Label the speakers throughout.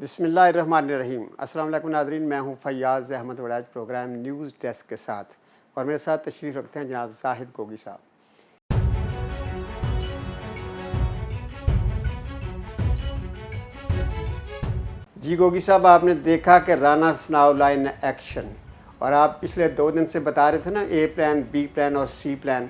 Speaker 1: بسم اللہ الرحمن الرحیم۔ السلام علیکم ناظرین، میں ہوں Fayyaz Ahmed Warraich programme news desk کے ساتھ، اور میرے ساتھ تشریف رکھتے ہیں جناب زاہد گوگی صاحب۔ جی گوگی صاحب، آپ نے دیکھا کہ رانا ثناءاللہ ان ایکشن، اور آپ پچھلے 2 دن سے بتا رہے تھے نا اے پلان، بی پلان اور سی پلان،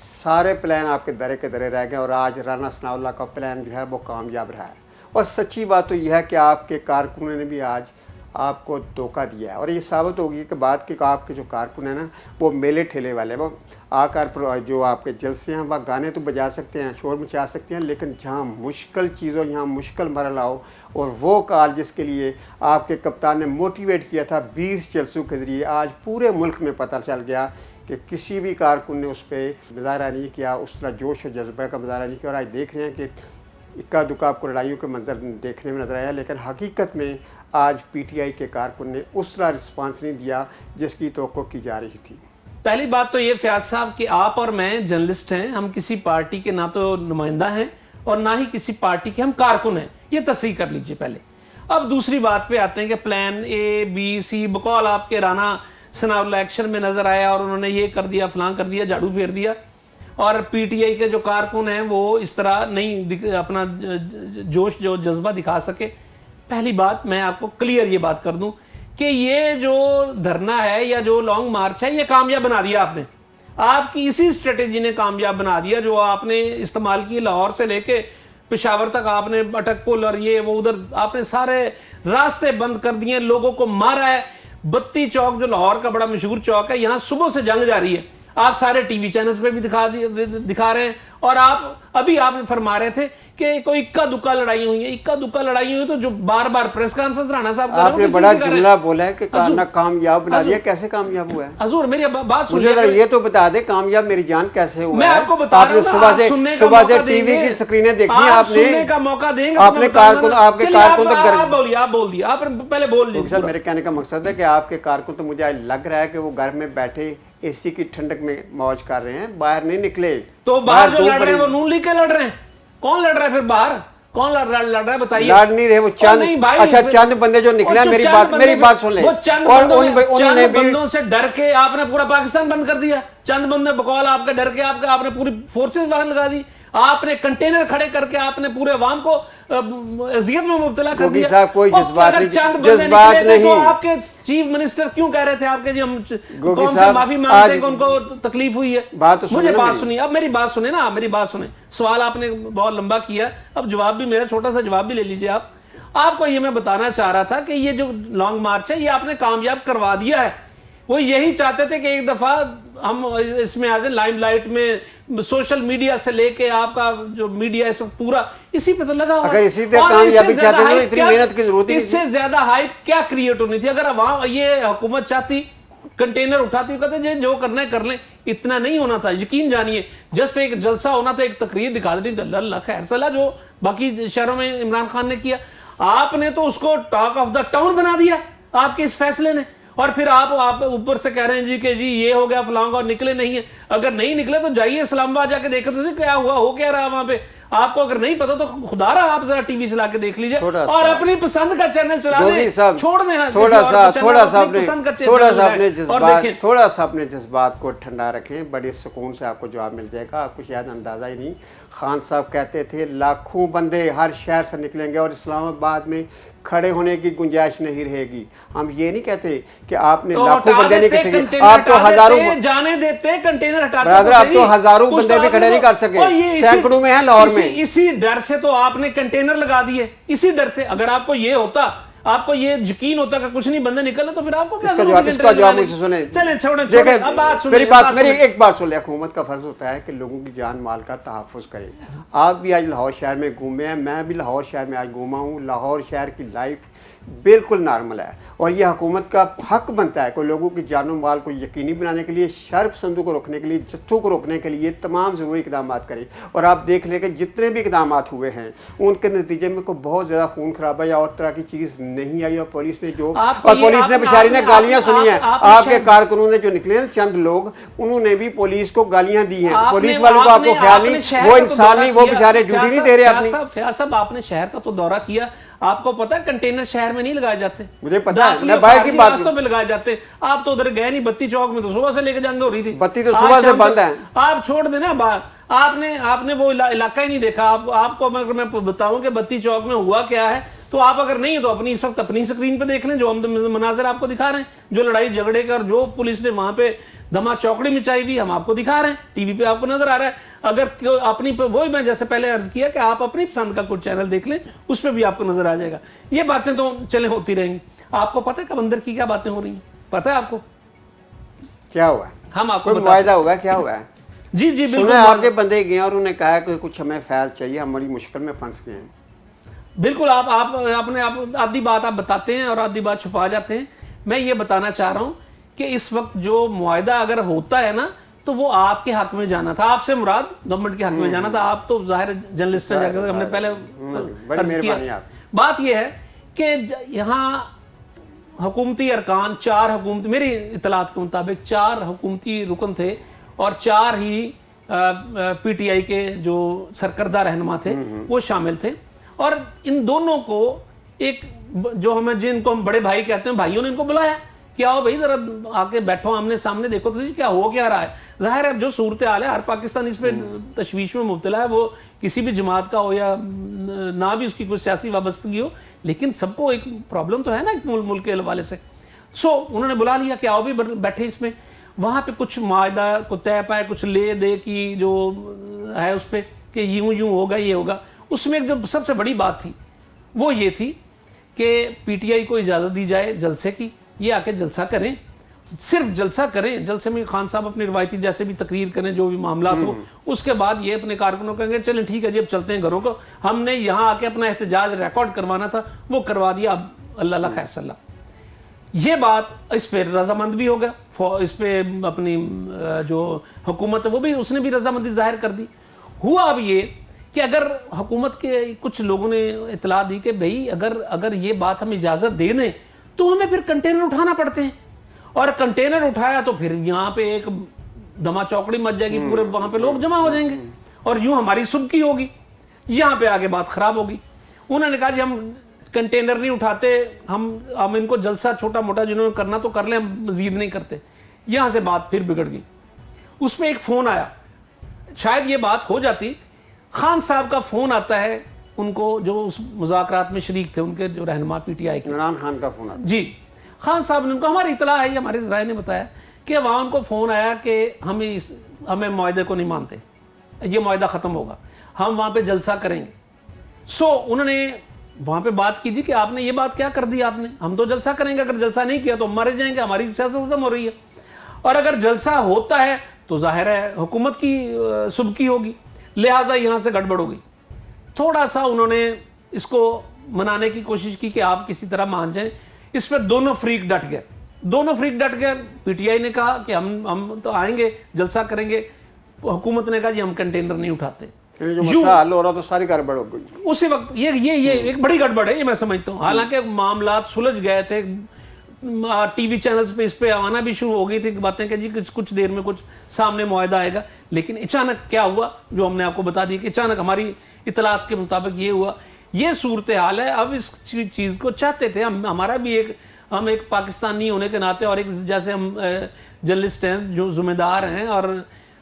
Speaker 1: سارے پلان آپ کے درے کے درے رہ گئے، اور آج رانا ثناءاللہ کا پلان جو ہے وہ کامیاب رہا ہے۔ اور سچی بات تو یہ ہے کہ آپ کے کارکنوں نے بھی آج آپ کو دھوکہ دیا ہے، اور یہ ثابت ہوگی کہ بات کہ آپ کے جو کارکن ہیں نا وہ میلے ٹھیلے والے، وہ آ کر جو آپ کے جلسے ہیں وہ گانے تو بجا سکتے ہیں، شور مچا سکتے ہیں، لیکن جہاں مشکل چیزوں، جہاں مشکل مرحلہ ہو، اور وہ کال جس کے لیے آپ کے کپتان نے موٹیویٹ کیا تھا 20 جلسوں کے ذریعے، آج پورے ملک میں پتہ چل گیا کہ کسی بھی کارکن نے اس پہ مظاہرہ نہیں کیا، اس طرح جوش و جذبہ کا مظاہرہ نہیں کیا، اور آج دیکھ رہے ہیں کہ اکا دکا آپ کو لڑائیوں کے منظر دیکھنے میں نظر آیا، لیکن حقیقت میں آج پی ٹی آئی کے کارکن نے اس طرح رسپانس نہیں دیا جس کی توقع کی جا رہی تھی۔
Speaker 2: پہلی بات تو یہ فیاض صاحب کہ آپ اور میں جرنلسٹ ہیں، ہم کسی پارٹی کے نہ تو نمائندہ ہیں اور نہ ہی کسی پارٹی کے ہم کارکن ہیں، یہ تصحیح کر لیجئے پہلے۔ اب دوسری بات پہ آتے ہیں کہ پلان اے بی سی بقول آپ کے رانا ثناءاللہ ایکشن میں نظر آیا اور انہوں نے یہ کر دیا، فلاں کر دیا، جھاڑو پھیر دیا، اور پی ٹی آئی کے جو کارکن ہیں وہ اس طرح نہیں اپنا جوش جو جذبہ دکھا سکے۔ پہلی بات میں آپ کو کلیئر یہ بات کر دوں کہ یہ جو دھرنا ہے یا جو لانگ مارچ ہے یہ کامیاب بنا دیا آپ نے، آپ کی اسی اسٹریٹجی نے کامیاب بنا دیا جو آپ نے استعمال کی۔ لاہور سے لے کے پشاور تک آپ نے اٹک پل اور یہ وہ ادھر آپ نے سارے راستے بند کر دیے، لوگوں کو مارا ہے۔ بتی چوک جو لاہور کا بڑا مشہور چوک ہے، یہاں صبح سے جنگ جاری ہے، آپ سارے ٹی وی چینلز پہ بھی دکھا رہے ہیں، اور ابھی آپ فرما رہے تھے کہ کوئی اکا دکا لڑائی ہوئی ہیں، اکا دکا لڑائی ہوئی تو جو بار بار پریس کانفرنس رانا صاحب
Speaker 1: آپ نے بڑا جملہ بولا ہے کہ کامیاب بنا دیا، کیسے کامیاب ہوا ہے؟
Speaker 2: حضور میری بات سنیے،
Speaker 1: مجھے ذرا یہ تو بتا دے کامیاب میری جان کیسے ہوا ہے؟
Speaker 2: میں آپ کو بتا رہا ہوں،
Speaker 1: آپ نے صبح سے ٹی وی کی سکرینیں دیکھی، آپ نے
Speaker 2: سننے کا موقع دیں گے،
Speaker 1: آپ کے کارکن
Speaker 2: آپ بولیے، آپ بول دیے، آپ پہلے بول دیجیے۔
Speaker 1: میرے کہنے کا مقصد ہے کہ آپ کے کارکن تو مجھے لگ رہا ہے کہ وہ گھر میں بیٹھے اے سی کی ٹھنڈک میں موج کر رہے ہیں، باہر نہیں نکلے۔
Speaker 2: تو باہر جو لڑ رہے ہیں وہ نون لیگ کے لڑ رہے ہیں، کون لڑ رہا ہے پھر باہر؟ کون لڑ رہا ہے بتائیے؟
Speaker 1: لڑ نہیں رہے وہ چند، اچھا چند بندے جو نکلے ہیں، میری بات سن لیں،
Speaker 2: وہ چند بندوں سے ڈر کے آپ نے پورا پاکستان بند کر دیا، چند بندے بقول آپ کے ڈر کے آپ نے پوری فورسز باہر لگا دی، آپ نے کنٹینر کھڑے کر کے آپ نے پورے عوام کو اذیت میں مبتلا کر دیا۔
Speaker 1: صاحب کوئی جذبات نہیں،
Speaker 2: تو آپ کے چیف منسٹر کیوں کہہ رہے تھے آپ کے جی ہم قوم سے معافی مانگتے ہیں کہ ان کو تکلیف ہوئی ہے؟ مجھے بات سنیے، اب میری بات سنیں نا، میری بات سنیں، سوال آپ نے بہت لمبا کیا، اب جواب بھی میرا چھوٹا سا جواب بھی لے لیجئے آپ کو یہ میں بتانا چاہ رہا تھا کہ یہ جو لانگ مارچ ہے یہ آپ نے کامیاب کروا دیا ہے۔ وہ یہی چاہتے تھے کہ ایک دفعہ ہم اس میں آ جائیں لائم لائٹ میں، سوشل میڈیا سے لے کے آپ کا جو میڈیا اس وقت پورا اسی پہ تو لگا ہوا ہے۔
Speaker 1: اگر اسی طرح کامیابی چاہتے ہیں تو اتنی محنت کی ضرورت نہیں تھی،
Speaker 2: اس سے زیادہ ہائپ کیا کریٹ ہونی تھی؟ اگر عوام یہ حکومت چاہتی کنٹینر اٹھاتی کہتے جو کرنا ہے کر لیں، اتنا نہیں ہونا تھا، یقین جانیے۔ جسٹ ایک جلسہ ہونا تھا، ایک تقریر دکھا دینی تھی، اللہ خیر صلاح جو باقی شہروں میں عمران خان نے کیا، آپ نے تو اس کو ٹاک آف دا ٹاؤن بنا دیا آپ کے اس فیصلے نے، اور پھر آپ اوپر سے کہہ رہے ہیں جی کہ جی یہ ہو گیا فلاں اور نکلے نہیں ہیں۔ اگر نہیں نکلے تو جائیے اسلام آباد جا کے دیکھیں تو کیا ہوا، ہو کیا رہا وہاں پہ، آپ کو اگر نہیں پتا تو خدا رہا آپ ذرا ٹی وی چلا کے دیکھ لیجئے اور اپنی پسند کا چینل چلا لیں، چھوڑ دیں
Speaker 1: تھوڑا سا اپنے جذبات کو ٹھنڈا رکھیں، بڑے سکون سے آپ کو جواب مل جائے گا۔ آپ کو شاید اندازہ ہی نہیں، خان صاحب کہتے تھے لاکھوں بندے ہر شہر سے نکلیں گے اور اسلام آباد میں کھڑے ہونے کی گنجائش نہیں رہے گی۔ ہم یہ نہیں کہتے کہ آپ نے لاکھوں بندے نہیں کٹھے، آپ تو ہزاروں
Speaker 2: جانے دیتے کنٹینر ہٹاتے،
Speaker 1: برادر آپ تو ہزاروں بندے بھی کھڑے نہیں کر سکے، سینکڑوں میں ہیں لاہور میں۔
Speaker 2: اسی ڈر سے تو آپ نے کنٹینر لگا دیے، اسی ڈر سے۔ اگر آپ کو یہ ہوتا، آپ کو یہ یقین ہوتا کہ کچھ نہیں بندے نکلے تو پھر آپ کو کیا ضرورت ہے؟
Speaker 1: اس کا جواب مجھے سنیں،
Speaker 2: چلیں چھوڑیں، اب بات سنیں،
Speaker 1: میری ایک بات سن لیں۔ حکومت کا فرض ہوتا ہے کہ لوگوں کی جان مال کا تحفظ کرے۔ آپ بھی آج لاہور شہر میں گھومے ہیں، میں بھی لاہور شہر میں آج گھوما ہوں۔ لاہور شہر کی لائف بالکل نارمل ہے، اور یہ حکومت کا حق بنتا ہے کہ لوگوں کی جان و مال کو یقینی بنانے کے لیے، شر پسندوں کو روکنے کے لیے، جتھوں کو روکنے کے لیے تمام ضروری اقدامات کرے۔ اور آپ دیکھ لیں کہ جتنے بھی اقدامات ہوئے ہیں ان کے نتیجے میں کوئی بہت زیادہ خون خرابہ یا اور طرح کی چیز نہیں آئی، اور پولیس نے بیچاری نے گالیاں سنی ہیں۔ آپ کے کارکنوں نے جو نکلے ہیں چند لوگ، انہوں نے بھی پولیس کو گالیاں دی ہیں، پولیس والوں کو آپ کو خیال نہیں، وہ انسان نہیں، وہ بیچارے ڈیوٹی نہیں دے رہے اپنی۔
Speaker 2: فیاض صاحب آپ نے شہر کا تو دورہ کیا، آپ کو پتا ہے کنٹینر شہر میں نہیں لگائے جاتے,
Speaker 1: مجھے پتا ہے,
Speaker 2: داخلی
Speaker 1: میں
Speaker 2: اور
Speaker 1: باہر کی
Speaker 2: خارجی
Speaker 1: بات
Speaker 2: راستوں پہ لگائے جاتے ہیں. آپ تو ادھر گئے نہیں, بتی چوک میں تو صبح سے لے کے جنگ ہو رہی تھی,
Speaker 1: بتی تو صبح سے بند ہے.
Speaker 2: آپ چھوڑ دیں نا بات, آپ نے وہ علاقہ ہی نہیں دیکھا. آپ کو اگر میں بتاؤں کہ بتی چوک میں ہوا کیا ہے, تو آپ اگر نہیں تو اپنی اس وقت اپنی سکرین پہ دیکھ لیں جو ہم مناظر آپ کو دکھا رہے ہیں, جو لڑائی جھگڑے کے اور جو پولیس نے وہاں پہ دھما چوکڑی مچائی ہوئی ہم آپ کو دکھا رہے ہیں, ٹی وی پہ آپ کو نظر آ رہا ہے. اگر اپنی وہی میں جیسے پہلے عرض کیا کہ آپ اپنی پسند کا کچھ چینل دیکھ لیں, اس پہ بھی آپ کو نظر آ جائے گا. یہ باتیں تو چلیں ہوتی رہیں گی. آپ کو پتہ ہے کب اندر کی کیا باتیں ہو رہی ہیں, پتہ ہے آپ کو
Speaker 1: کیا ہوا ہے؟
Speaker 2: ہم آپ کو
Speaker 1: کوئی معاہدہ ہوا ہے, کیا ہوا ہے؟
Speaker 2: جی جی بالکل.
Speaker 1: سنا آپ کے بندے گئے اور انہوں نے کہا کہ کچھ ہمیں فیض چاہیے, ہم بڑی مشکل میں پھنس گئے ہیں.
Speaker 2: بالکل. آپ نے آدھی بات آپ بتاتے ہیں اور آدھی بات چھپا جاتے ہیں. میں یہ بتانا چاہ رہا ہوں کہ اس وقت جو معاہدہ اگر ہوتا ہے نا تو وہ آپ کے حق میں جانا تھا, آپ سے مراد گورنمنٹ کے حق میں جانا تھا. آپ تو ظاہر جرنلسٹ ہیں, جا کر ہم نے پہلے عرض کیا. بات یہ ہے کہ یہاں حکومتی ارکان 4 حکومتی, میری اطلاعات کے مطابق 4 حکومتی رکن تھے اور 4 ہی پی ٹی آئی کے جو سرکردہ رہنما تھے وہ شامل تھے. اور ان دونوں کو ایک جو جن کو ہم بڑے بھائی کہتے ہیں, بھائیوں نے ان کو بلایا کہ آؤ بھائی ذرا آ کے بیٹھو آمنے سامنے, دیکھو تو کیا ہو کیا رہا ہے. ظاہر ہے جو صورتحال ہے ہر پاکستانی اس پہ تشویش میں مبتلا ہے, وہ کسی بھی جماعت کا ہو یا نہ بھی اس کی کوئی سیاسی وابستگی ہو, لیکن سب کو ایک پرابلم تو ہے نا ایک ملک کے حوالے سے. انہوں نے بلا لیا کہ آؤ بھی بیٹھے اس میں. وہاں پہ کچھ معاہدہ کو طے پائے, کچھ لے دے کی جو ہے اس پہ کہ یوں ہوگا یہ ہوگا. اس میں ایک جو سب سے بڑی بات تھی وہ یہ تھی کہ پی ٹی آئی کو اجازت دی جائے جلسے کی, یہ آ کے جلسہ کریں, صرف جلسہ کریں. جلسے میں خان صاحب اپنی روایتی جیسے بھی تقریر کریں, جو بھی معاملات ہو, اس کے بعد یہ اپنے کارکنوں کہیں گے چلیں ٹھیک ہے جی اب چلتے ہیں گھروں کو. ہم نے یہاں آ کے اپنا احتجاج ریکارڈ کروانا تھا, وہ کروا دیا, اب اللہ خیر صلی اللہ. یہ بات اس پہ رضامند بھی ہو گیا, اس پہ اپنی جو حکومت ہے وہ بھی, اس نے بھی رضامندی ظاہر کر دی. ہوا اب یہ کہ اگر حکومت کے کچھ لوگوں نے اطلاع دی کہ بھئی اگر یہ بات ہم اجازت دے دیں تو ہمیں پھر کنٹینر اٹھانا پڑتے ہیں, اور کنٹینر اٹھایا تو پھر یہاں پہ ایک دما چوکڑی مچ جائے گی, پورے وہاں پہ لوگ جمع ہو جائیں گے اور یوں ہماری سبکی ہوگی. یہاں پہ آگے بات خراب ہوگی. انہوں نے کہا جی ہم کنٹینر نہیں اٹھاتے, ہم ان کو جلسہ چھوٹا موٹا جنہوں نے کرنا تو کر لیں, ہم مزید نہیں کرتے. یہاں سے بات پھر بگڑ گئی. اس پہ ایک فون آیا, شاید یہ بات ہو جاتی, خان صاحب کا فون آتا ہے ان کو جو اس مذاکرات میں شریک تھے, ان کے جو رہنما پی ٹی آئی کے,
Speaker 1: عمران خان کا فون آتا.
Speaker 2: جی خان صاحب نے ان کو, ہماری اطلاع ہے, یہ ہمارے ذرائع نے بتایا کہ وہاں ان کو فون آیا کہ ہمیں معاہدے کو نہیں مانتے, یہ معاہدہ ختم ہوگا, ہم وہاں پہ جلسہ کریں گے. انہوں نے وہاں پہ بات کی جی کہ آپ نے یہ بات کیا کر دی, آپ نے, ہم تو جلسہ کریں گے, اگر جلسہ نہیں کیا تو ہم مارے جائیں گے, ہماری سیاست ختم ہو رہی ہے. اور اگر جلسہ ہوتا ہے تو ظاہر ہے حکومت کی سبکی ہوگی, لہٰذا یہاں سے گڑبڑ ہو گئی. تھوڑا سا انہوں نے اس کو منانے کی کوشش کی کہ آپ کسی طرح مان جائیں. اس پہ دونوں فریق ڈٹ گئے. پی ٹی آئی نے کہا کہ ہم تو آئیں گے, جلسہ کریں گے. حکومت نے کہا جی ہم کنٹینر نہیں اٹھاتے.
Speaker 1: جو مسئلہ حل ہو رہا تو ساری گڑبڑ ہو گئی
Speaker 2: اسی وقت. یہ ایک بڑی گڑبڑ ہے, یہ میں سمجھتا ہوں. حالانکہ معاملات سلجھ گئے تھے, ٹی وی چینلز پہ اس پہ آنا بھی شروع ہو گئی تھی باتیں کہ جی کچھ دیر میں کچھ سامنے معاہدہ آئے گا. لیکن اچانک کیا ہوا جو ہم نے آپ کو بتا دی کہ اچانک ہماری اطلاعات کے مطابق یہ ہوا. یہ صورتحال ہے. اب اس چیز کو چاہتے تھے ہمارا بھی ہم ایک پاکستانی ہونے کے ناطے اور ایک جیسے ہم جرنلسٹ ہیں جو ذمہ دار ہیں اور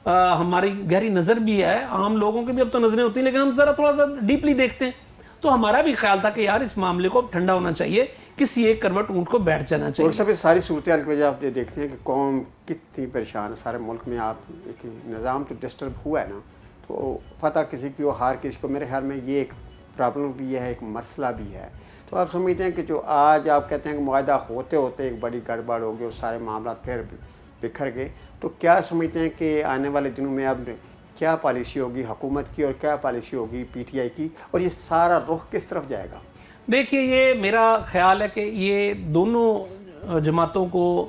Speaker 2: ہماری گہری نظر بھی ہے, عام لوگوں کی بھی اب تو نظریں ہوتی ہیں, لیکن ہم ذرا تھوڑا سا ڈیپلی دیکھتے ہیں. تو ہمارا بھی خیال تھا کہ یار اس معاملے کو ٹھنڈا ہونا چاہیے, کسی ایک کروٹ اونٹ کو بیٹھ جانا چاہیے.
Speaker 1: اور سب ساری صورتحال کی وجہ آپ دیکھتے ہیں کہ قوم کتنی پریشان ہے سارے ملک میں. آپ ایک نظام تو ڈسٹرب ہوا ہے نا, تو فتح کسی کی ہو ہار کسی کو, میرے خیال میں یہ ایک پرابلم بھی ہے, ایک مسئلہ بھی ہے. تو آپ سمجھتے ہیں کہ جو آج آپ کہتے ہیں کہ معاہدہ ہوتے ہوتے ایک بڑی گڑبڑ ہو گئی اور سارے معاملات پھر بکھر گئے, تو کیا سمجھتے ہیں کہ آنے والے دنوں میں اب کیا پالیسی ہوگی حکومت کی اور کیا پالیسی ہوگی پی ٹی آئی کی, اور یہ سارا رخ کس طرف جائے گا؟
Speaker 2: دیکھیے یہ میرا خیال ہے کہ یہ دونوں جماعتوں کو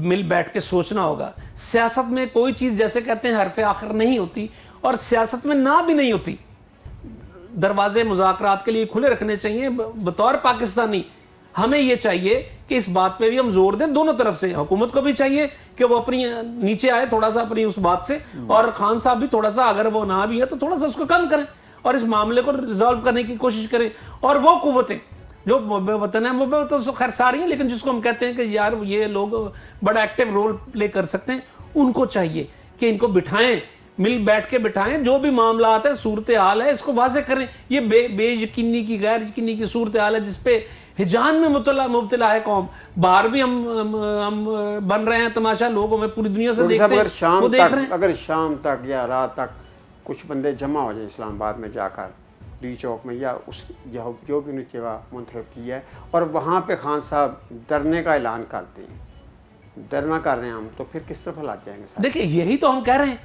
Speaker 2: مل بیٹھ کے سوچنا ہوگا. سیاست میں کوئی چیز جیسے کہتے ہیں حرف آخر نہیں ہوتی, اور سیاست میں نہ بھی نہیں ہوتی. دروازے مذاکرات کے لیے کھلے رکھنے چاہیے. بطور پاکستانی ہمیں یہ چاہیے کہ اس بات پہ بھی ہم زور دیں دونوں طرف سے. حکومت کو بھی چاہیے کہ وہ اپنی نیچے آئے تھوڑا سا اپنی اس بات سے, اور خان صاحب بھی تھوڑا سا اگر وہ نہ بھی ہے تو تھوڑا سا اس کو کم کریں اور اس معاملے کو ریزالو کرنے کی کوشش کریں. اور وہ قوتیں جو محب وطن ہیں، محب وطن تو خیر ساری ہیں، لیکن جس کو ہم کہتے ہیں کہ یار یہ لوگ بڑا ایکٹیو رول پلے کر سکتے ہیں، ان کو چاہیے کہ ان کو بٹھائیں، مل بیٹھ کے بٹھائیں، جو بھی معاملات ہے، صورتحال ہے، اس کو واضح کریں. یہ بے یقینی کی، غیر یقینی کی صورتحال ہے جس پہ ہجان میں مبتلا ہے قوم. باہر بھی ہم بن رہے ہیں تماشا، لوگ ہمیں پوری دنیا سے دیکھتے ہیں، وہ دیکھ رہے ہیں.
Speaker 1: اگر شام تک یا رات تک کچھ بندے جمع ہو جائیں اسلام آباد میں جا کر ڈی چوک میں یا اس جو بھی انہیں جگہ منتخب کی ہے، اور وہاں پہ خان صاحب ڈرنے کا اعلان کرتے ہیں، ڈرنا کر رہے ہیں ہم، تو پھر کس طرف حالات جائیں گے؟
Speaker 2: دیکھیں یہی تو ہم کہہ رہے ہیں،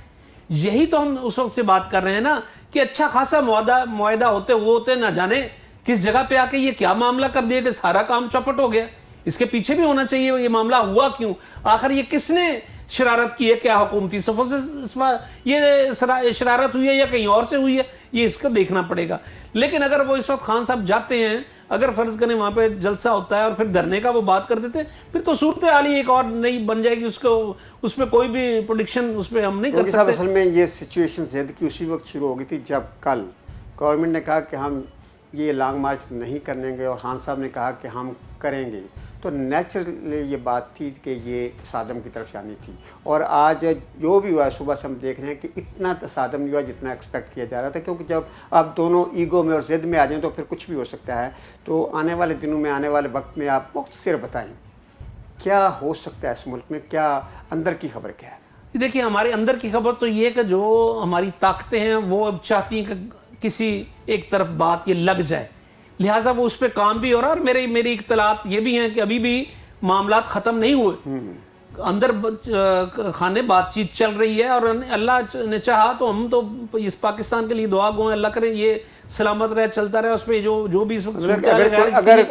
Speaker 2: یہی تو ہم اس وقت سے بات کر رہے ہیں نا کہ اچھا خاصا معاہدہ ہوتے نہ جانے کس جگہ پہ آ کے یہ کیا معاملہ کر دیا کہ سارا کام چوپٹ ہو گیا. اس کے پیچھے بھی ہونا چاہیے یہ معاملہ ہوا کیوں، آخر یہ کس نے شرارت کی ہے، کیا حکومتی صفوں سے یہ شرارت ہوئی ہے یا کہیں اور سے ہوئی ہے، یہ اس کو دیکھنا پڑے گا. لیکن اگر وہ اس وقت خان صاحب جاتے ہیں، اگر فرض کریں وہاں پہ جلسہ ہوتا ہے اور پھر دھرنے کا وہ بات کر دیتے ہیں، پھر تو صورتحال ہی ایک اور نئی بن جائے گی. اس پہ کوئی بھی پروڈکشن اس پہ ہم نہیں کر سکتے.
Speaker 1: اصل میں یہ سچویشن زد کی اسی وقت شروع ہو گئی تھی جب کل گورنمنٹ نے کہا کہ ہم یہ لانگ مارچ نہیں کریں گے اور خان صاحب نے کہا کہ ہم کریں گے، تو نیچرلی یہ بات تھی کہ یہ تصادم کی طرف جانی تھی. اور آج جو بھی ہوا ہے صبح سے ہم دیکھ رہے ہیں کہ اتنا تصادم نہیں ہوا جتنا ایکسپیکٹ کیا جا رہا تھا، کیونکہ جب آپ دونوں ایگو میں اور ضد میں آ جائیں تو پھر کچھ بھی ہو سکتا ہے. تو آنے والے دنوں میں، آنے والے وقت میں آپ مختصر بتائیں کیا ہو سکتا ہے اس ملک میں، کیا اندر کی خبر کیا ہے؟
Speaker 2: دیکھیے ہمارے اندر کی خبر تو یہ کہ جو ہماری طاقتیں ہیں وہ اب چاہتی ہیں کہ کسی ایک طرف بات یہ لگ جائے، لہٰذا وہ اس پہ کام بھی ہو رہا ہے. اور میری اطلاعات یہ بھی ہیں کہ ابھی بھی معاملات ختم نہیں ہوئے، اندر خانے بات چیت چل رہی ہے، اور اللہ نے چاہا تو ہم تو اس پاکستان کے لیے دعا گو ہیں، اللہ کرے یہ سلامت رہے، چلتا رہے. اس پہ جو بھی اس وقت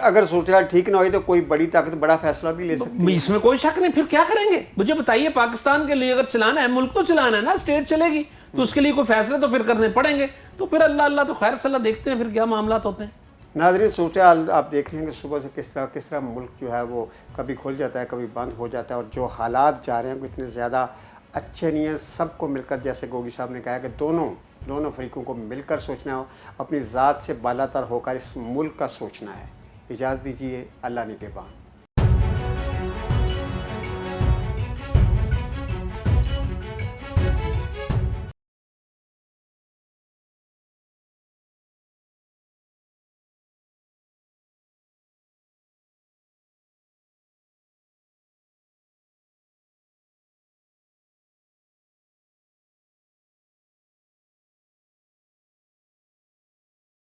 Speaker 1: اگر صورتحال ٹھیک نہ ہوئی تو کوئی بڑی طاقت بڑا فیصلہ بھی لے سکتی ہے.
Speaker 2: اس میں کوئی شک نہیں. پھر کیا کریں گے مجھے بتائیے؟ پاکستان کے لیے اگر چلانا ہے، ملک تو چلانا ہے نا، اسٹیٹ چلے گی تو اس کے لیے کوئی فیصلے تو پھر کرنے پڑیں گے. تو پھر اللہ تو خیر صلاح دیکھتے ہیں پھر کیا معاملات ہوتے ہیں.
Speaker 1: ناظرین، صورتحال آپ دیکھ رہے ہیں کہ صبح سے کس طرح ملک جو ہے وہ کبھی کھل جاتا ہے، کبھی بند ہو جاتا ہے، اور جو حالات جا رہے ہیں وہ اتنے زیادہ اچھے نہیں ہیں. سب کو مل کر، جیسے گوگی صاحب نے کہا کہ دونوں فریقوں کو مل کر سوچنا ہو، اپنی ذات سے بالا تر ہو کر اس ملک کا سوچنا ہے. اجازت دیجیے، اللہ نگہبان.